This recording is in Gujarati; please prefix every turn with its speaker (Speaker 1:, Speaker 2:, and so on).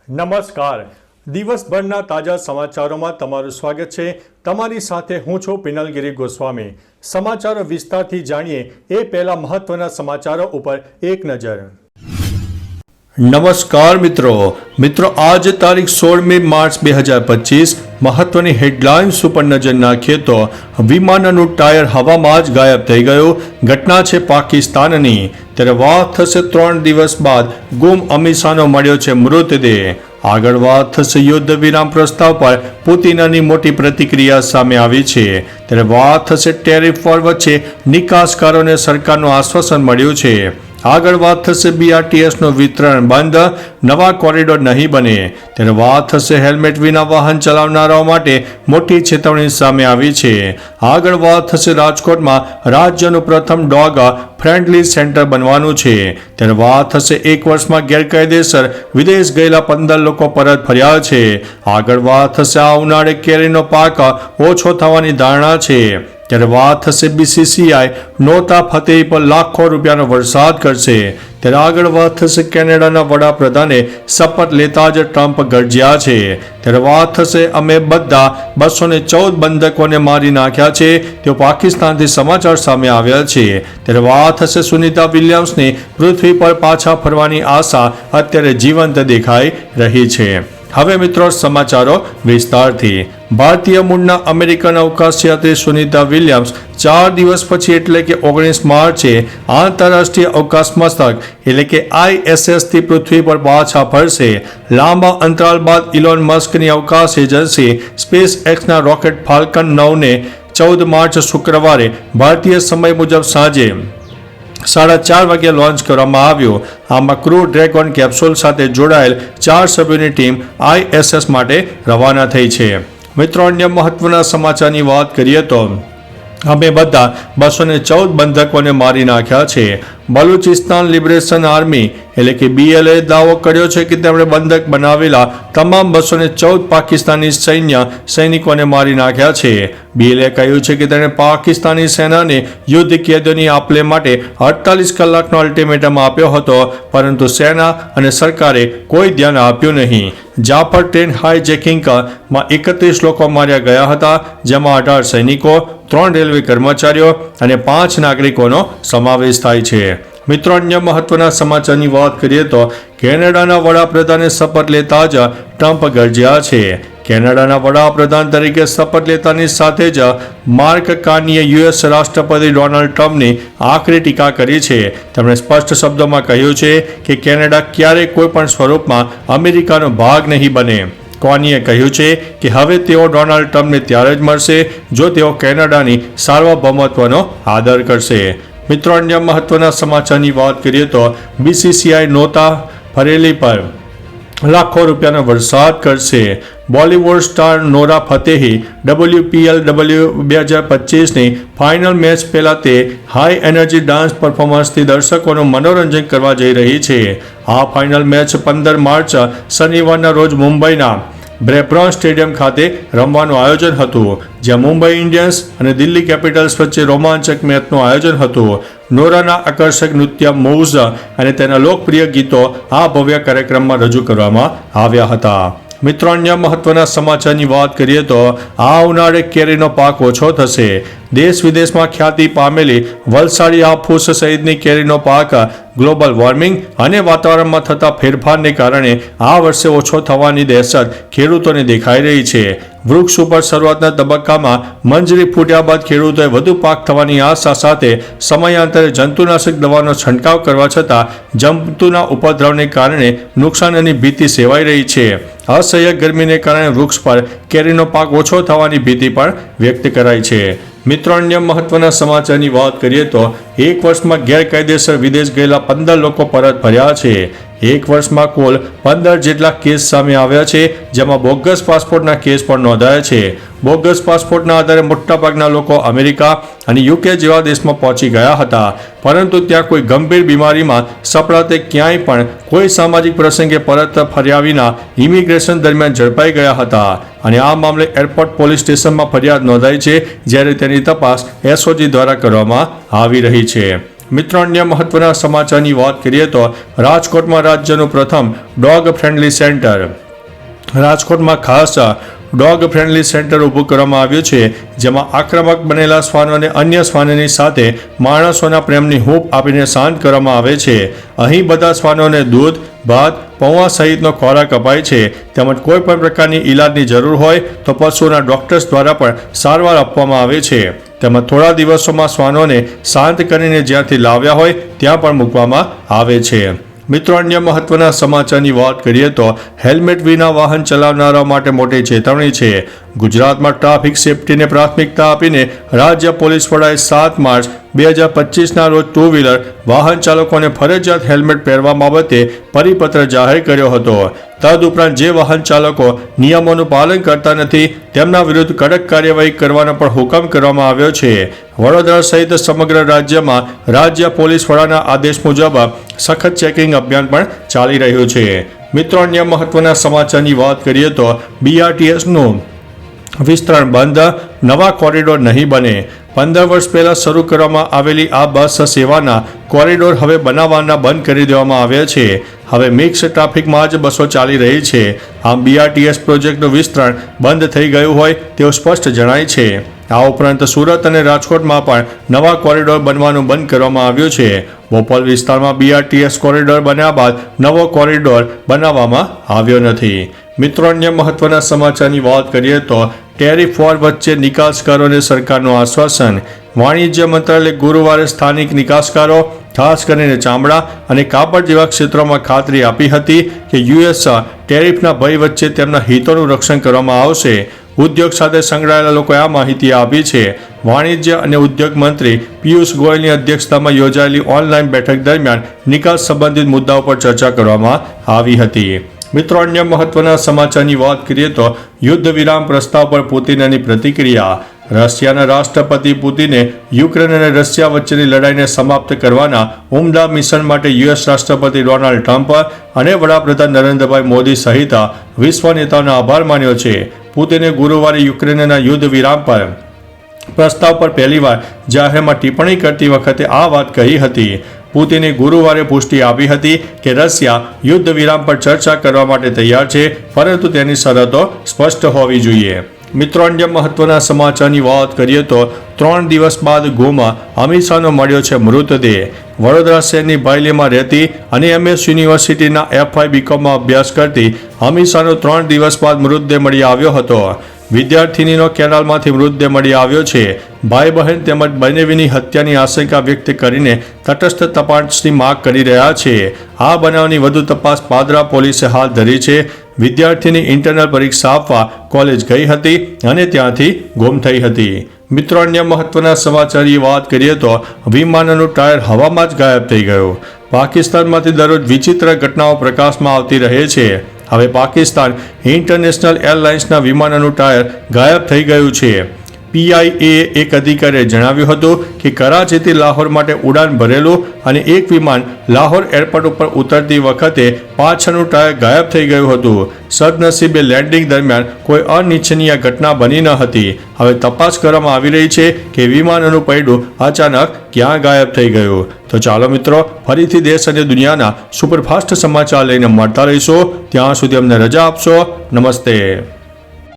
Speaker 1: નમસ્કાર. દિવસભરના તાજા સમાચારોમાં તમારું સ્વાગત છે. તમારી સાથે હું છું પિનલગીરી ગોસ્વામી. સમાચારો વિસ્તારથી જાણીએ એ પહેલા મહત્વના સમાચારો ઉપર એક નજર. નમસ્કાર મિત્રો આજે તારીખ 16 માર્ચ 2025 મહત્વની હેડલાઇન્સ ઉપર નજર નાખીએ તો વિમાનનું ટાયર હવામાં જ ગાયબ થઈ ગયું. ઘટના છે પાકિસ્તાનની. ત્યારે વાત થશે 3 દિવસ બાદ ગુમ અમીષાનો મળ્યો છે મૃતદેહ. આગળ વાત થશે યુદ્ધ વિરામ પ્રસ્તાવ પર પુતિનની મોટી પ્રતિક્રિયા સામે આવી છે. ત્યારે વાત થશે ટેરિફ વોર વચ્ચે નિકાસકારોને સરકારનું આશ્વાસન મળ્યું છે. આગળ વાત થશે BRTSનું વિતરણ બંધ, નવા કોરિડોર નહીં બને. ત્યારે વાત થશે હેલ્મેટ વિના વાહન ચલાવનારાઓ માટે મોટી ચેતવણી સામે આવી છે. આગળ વાત થશે રાજકોટમાં રાજ્યનું પ્રથમ ડોગ ફ્રેન્ડલી સેન્ટર બનવાનું છે. ત્યારે વાત થશે 1 વર્ષમાં ગેરકાયદેસર વિદેશ ગયેલા 15 લોકો પરત ફર્યા છે. આગળ વાત થશે આ ઉનાળે કેરીનો પાક ઓછો થવાની ધારણા છે. ત્યારે વાત થશે BCCI નોતા ફતેહી પર લાખો રૂપિયાનો વરસાદ કરશે. ત્યારે આગળ વાત થશે કેનેડાના વડાપ્રધાને શપથ લેતા જ ટ્રમ્પ ગરજ્યા છે. ત્યારે વાત થશે અમે બધા 214 બંધકોને મારી નાખ્યા છે. તેઓ પાકિસ્તાનથી સમાચાર સામે આવ્યા છે. ત્યારે વાત થશે સુનિતા વિલિયમ્સની પૃથ્વી પર પાછા ફરવાની આશા અત્યારે જીવંત દેખાઈ રહી છે. હવે મિત્રો સમાચારો વિસ્તારથી. ભારતીય મૂળના અમેરિકન અવકાશયાત્રી સુનિતા વિલિયમ્સ 4 દિવસ પછી એટલે કે 19 માર્ચે આંતરરાષ્ટ્રીય અવકાશ મથક એટલે કે ISS થી પૃથ્વી પર પાછા ફરશે. લાંબા અંતરાલ બાદ ઇલોન મસ્કની અવકાશ એજન્સી SpaceXના રોકેટ ફાલ્કન 9ને 14 માર્ચ શુક્રવારે ભારતીય સમય મુજબ સાંજે 4:30 વાગે લોન્ચ કરવામાં આવ્યો. આમાં ક્રૂ ડ્રેગન કેપ્સ્યુલ સાથે જોડાયેલ 4 સભ્યોની ટીમ ISS માટે રવાના થઈ છે. મિત્રો અન્ય મહત્વના સમાચારની વાત કરીએ તો અમે બધા 214 બંધકોને મારી નાખ્યા છે. બલુચિસ્તાન લિબરેશન આર્મી એટલે કે BLA દાવો કર્યો છે કે તેમણે બંધક બનાવેલા તમામ 214 પાકિસ્તાની સૈનિકોને મારી નાખ્યા છે. BLA કહ્યું છે કે તેણે પાકિસ્તાની સેનાને યુદ્ધ કેદીઓની આપલે માટે 48 કલાકનો અલ્ટિમેટમ આપ્યો હતો, પરંતુ સેના અને સરકારે કોઈ ધ્યાન આપ્યું નહીં. જાફર ટ્રેન હાઈજેકિંગમાં 31 લોકો માર્યા ગયા હતા, જેમાં 18 સૈનિકો, 3 રેલવે કર્મચારીઓ અને 5 નાગરિકોનો સમાવેશ થાય છે. મિત્રો અન્ય મહત્વના સમાચારની વાત કરીએ તો કેનેડાના વડાપ્રધાને શપથ લેતા જ ટ્રમ્પ ગરજ્યા છે. કેનેડાના વડાપ્રધાન તરીકે શપથ લેતાની સાથે જ માર્ક કાર્નીએ US રાષ્ટ્રપતિ ડોનાલ્ડ ટ્રમ્પની આકરી ટીકા કરી છે. તેમણે સ્પષ્ટ શબ્દોમાં કહ્યું છે કે કેનેડા ક્યારેય કોઈ પણ સ્વરૂપમાં અમેરિકાનો ભાગ નહીં બને. કાર્નીએ કહ્યું છે કે હવે તેઓ ડોનાલ્ડ ટ્રમ્પને ત્યારે જ મળશે જો તેઓ કેનેડાની સાર્વભૌમત્વનો આદર કરશે. મિત્રો અન્ય મહત્વના સમાચારની વાત કરીએ તો BCCI નોતા ફરેલી પર લાખો રૂપિયાનો વરસાદ કરશે. Bollywood star Nora Fatehi WPL 2025ની ફાઇનલ મેચ પહેલા તે હાઈ એનર્જી ડાન્સ પરફોર્મન્સથી દર્શકોનું મનોરંજન કરવા જઈ રહી છે. આ ફાઇનલ મેચ 15 માર્ચ શનિવારના રોજ મુંબઈના બ્રેબોર્ન સ્ટેડિયમ ખાતે રમવાનું આયોજન હતું, જ્યાં મુંબઈ ઇન્ડિયન્સ અને દિલ્હી કેપિટલ્સ વચ્ચે રોમાંચક મેચનું આયોજન હતું. નોરાના આકર્ષક નૃત્ય મૂવ્સ અને તેના લોકપ્રિય ગીતો આ ભવ્ય કાર્યક્રમમાં રજૂ કરવામાં આવ્યા હતા. મિત્રો અન્ય મહત્વના સમાચારની વાત કરીએ તો આ ઉનાળે કેરીનો પાક ઓછો થશે. દેશ વિદેશમાં ખ્યાતિ પામેલી વલસાડી હાફૂસ સહિતની કેરીનો પાક ગ્લોબલ વોર્મિંગ અને વાતાવરણમાં થતા ફેરફારને કારણે આ વર્ષે ઓછો થવાની દહેશત ખેડૂતોને દેખાઈ રહી છે. વૃક્ષ ઉપર શરૂઆતના તબક્કામાં મંજરી ફૂટ્યા બાદ ખેડૂતોએ વધુ પાક થવાની આશા સાથે સમયાંતરે જંતુનાશક દવાનો છંટકાવ કરવા છતાં જંતુના ઉપદ્રવને કારણે નુકસાનની ભીતિ સેવાઈ રહી છે. અસહ્ય ગરમીને કારણે વૃક્ષ પર કેરીનો પાક ઓછો થવાની ભીતિ પણ વ્યક્ત કરાઈ છે. મિત્રો અન્ય મહત્વના સમાચારની વાત કરીએ તો 1 વર્ષમાં ગેરકાયદેસર વિદેશ ગયેલા 15 લોકો પરત ફર્યા છે. 1 વર્ષમાં કુલ 15 જેટલા કેસ સામે આવ્યા છે, જેમાં બોગસ પાસપોર્ટના કેસ પણ નોંધાયા છે. બોગસ પાસપોર્ટના આધારે મોટાભાગના લોકો અમેરિકા અને UK જેવા દેશમાં પહોંચી ગયા હતા, પરંતુ ત્યાં કોઈ ગંભીર બીમારીમાં સપડાતે ક્યાંય પણ કોઈ સામાજિક પ્રસંગે પરત ફર્યા વિના ઇમિગ્રેશન દરમિયાન ઝડપાઈ ગયા હતા અને આ મામલે એરપોર્ટ પોલીસ સ્ટેશનમાં ફરિયાદ નોંધાઈ છે, જ્યારે તેની તપાસ SOG દ્વારા કરવામાં આવી રહી છે. મિત્રો અન્ય મહત્વના સમાચારની વાત કરીએ તો રાજકોટમાં રાજ્યનું પ્રથમ ડોગ ફ્રેન્ડલી સેન્ટર. રાજકોટમાં ખાસ ડોગ ફ્રેન્ડલી સેન્ટર ઊભું કરવામાં આવ્યું છે, જેમાં આક્રમક બનેલા શ્વાનો અને અન્ય શ્વાનોની સાથે માણસોના પ્રેમની હૂંફ આપીને શાંત કરવામાં આવે છે. અહીં બધા શ્વાનોને દૂધ, ભાત, પૌવા સહિતનો ખોરાક અપાય છે. તેમજ કોઈ પણ પ્રકારની ઈલાજની જરૂર હોય તો પશુઓના ડોક્ટર્સ દ્વારા પણ સારવાર આપવામાં આવે છે. તેમજ થોડા દિવસોમાં શ્વાનોને શાંત કરીને જ્યાંથી લાવ્યા હોય ત્યાં પણ મૂકવામાં આવે છે. મિત્રો અન્ય મહત્વના સમાચારની વાત કરીએ તો હેલ્મેટ વિના વાહન ચલાવનારાઓ માટે મોટી ચેતવણી છે. ગુજરાતમાં ટ્રાફિક સેફટીને પ્રાથમિકતા આપીને રાજ્ય પોલીસ વડાએ 7 માર્ચ 2025ના રોજ 2 વ્હીલર વાહન ચાલકોને ફરજિયાત હેલ્મેટ પહેરવા બાબતે પરિપત્ર જાહેર કર્યો હતો. તદુપરાંત જે વાહન ચાલકો નિયમોનું પાલન કરતા નથી તેમના વિરુદ્ધ કડક કાર્યવાહી કરવાનો પણ હુકમ કરવામાં આવ્યો છે. વડોદરા સહિત સમગ્ર રાજ્યમાં રાજ્ય પોલીસ વડાના આદેશ મુજબ સખત ચેકિંગ અભિયાન પણ ચાલી રહ્યું છે. મિત્રો અન્ય મહત્વના સમાચારની વાત કરીએ તો BRTSનું વિસ્તરણ બંધ, નવા કોરિડોર નહીં બને. 15 વર્ષ પહેલા શરૂ કરવામાં આવેલી આ બસ સેવાના કોરિડોર હવે બનાવવાના બંધ કરી દેવામાં આવ્યા છે. હવે મિક્સ ટ્રાફિકમાં જ બસો ચાલી રહી છે. આમ BRTS પ્રોજેક્ટનું વિસ્તરણ બંધ થઈ ગયું હોય તેવું સ્પષ્ટ જણાય છે. આ ઉપરાંત સુરત અને રાજકોટમાં પણ નવા કોરિડોર બનવાનું બંધ કરવામાં આવ્યું છે. બોપલ વિસ્તારમાં BRTS કોરિડોર બન્યા બાદ નવો કોરિડોર બનાવવામાં આવ્યો નથી. મિત્રો અન્ય મહત્વના સમાચારની વાત કરીએ તો ટેરિફ વોર વચ્ચે નિકાસકારોને સરકારનું આશ્વાસન. વાણિજ્ય મંત્રાલયે ગુરુવારે સ્થાનિક નિકાસકારો, ખાસ કરીને ચામડા અને કાપડ જેવા ક્ષેત્રોમાં ખાતરી આપી હતી કે US ટેરિફના ભય વચ્ચે તેમના હિતોનું રક્ષણ કરવામાં આવશે. ઉદ્યોગ સાથે સંકળાયેલા લોકોએ આ માહિતી આપી છે. વાણિજ્ય અને ઉદ્યોગ મંત્રી પિયુષ ગોયલની અધ્યક્ષતામાં યોજાયેલી ઓનલાઈન બેઠક દરમિયાન નિકાસ સંબંધિત મુદ્દાઓ પર ચર્ચા કરવામાં આવી હતી. મિત્રો અન્ય મહત્વના સમાચારની વાત કરીએ તો યુદ્ધ વિરામ પ્રસ્તાવ પર પુતિનની પ્રતિક્રિયા. રશિયાના રાષ્ટ્રપતિ પુતિને યુક્રેન અને રશિયા વચ્ચેની લડાઈને સમાપ્ત કરવાના ઉમદા મિશન માટે US રાષ્ટ્રપતિ ડોનાલ્ડ ટ્રમ્પ અને વડાપ્રધાન નરેન્દ્રભાઈ મોદી સહિત વિશ્વ નેતાઓનો આભાર માન્યો છે. પુતિને ગુરુવારે યુક્રેનના યુદ્ધ વિરામ પર પ્રસ્તાવ પર પહેલીવાર જાહેરમાં ટિપ્પણી કરતી વખતે આ વાત કહી હતી. પુતિને ગુરુવારે પુષ્ટિ આપી હતી કે રશિયા યુદ્ધ વિરામ પર ચર્ચા કરવા માટે તૈયાર છે, પરંતુ તેની શરતો સ્પષ્ટ હોવી જોઈએ. મિત્રો અન્ય મહત્વના સમાચારની વાત કરીએ તો 3 દિવસ બાદ ગુમ અમિત શાહનો મળ્યો છે મૃતદેહ. વડોદરા શહેરની બાયલીમાં રહેતી અને MS યુનિવર્સિટીના FY BComમાં અભ્યાસ કરતી અમિત શાહનો 3 દિવસ બાદ મૃતદેહ મળી આવ્યો હતો. વિદ્યાર્થીનીનો કેનાલમાંથી મૃતદેહ મળી આવ્યો છે. ભાઈ બહેન તેમજ બંનેવીની હત્યાની આશંકા વ્યક્ત કરીને તટસ્થ તપાસની માંગ કરી રહ્યા છે. આ બનાવની વધુ તપાસ પાદરા પોલીસે હાથ ધરી છે. વિદ્યાર્થીની ઇન્ટરનલ પરીક્ષા આપવા કોલેજ ગઈ હતી અને ત્યાંથી ગુમ થઈ હતી. મિત્રો અન્ય મહત્વના સમાચારની વાત કરીએ તો વિમાનનું ટાયર હવામાં જ ગાયબ થઈ ગયું. પાકિસ્તાનમાંથી દરરોજ વિચિત્ર ઘટનાઓ પ્રકાશમાં આવતી રહે છે. હવે પાકિસ્તાન ઇન્ટરનેશનલ એરલાઇન્સના વિમાનનું ટાયર ગાયબ થઈ ગયું છે. PIA એક અધિકારીએ જણાવ્યું હતું કે કરાચીથી લાહોર માટે ઉડાન ભરેલું અને એક વિમાન લાહોર એરપોર્ટ ઉપર ઉતરતી વખતે પાછળનું ટાયર ગાયબ થઈ ગયું હતું. સદનસીબે લેન્ડિંગ દરમિયાન કોઈ અનિચ્છનીય ઘટના બની ન હતી. હવે તપાસ કરવામાં આવી રહી છે કે વિમાનનું પૈડું અચાનક ક્યાં ગાયબ થઈ ગયું. તો ચાલો મિત્રો, ફરીથી દેશ અને દુનિયાના સુપરફાસ્ટ સમાચાર લઈને મળતા રહીશું. ત્યાં સુધી અમને રજા આપશો. નમસ્તે.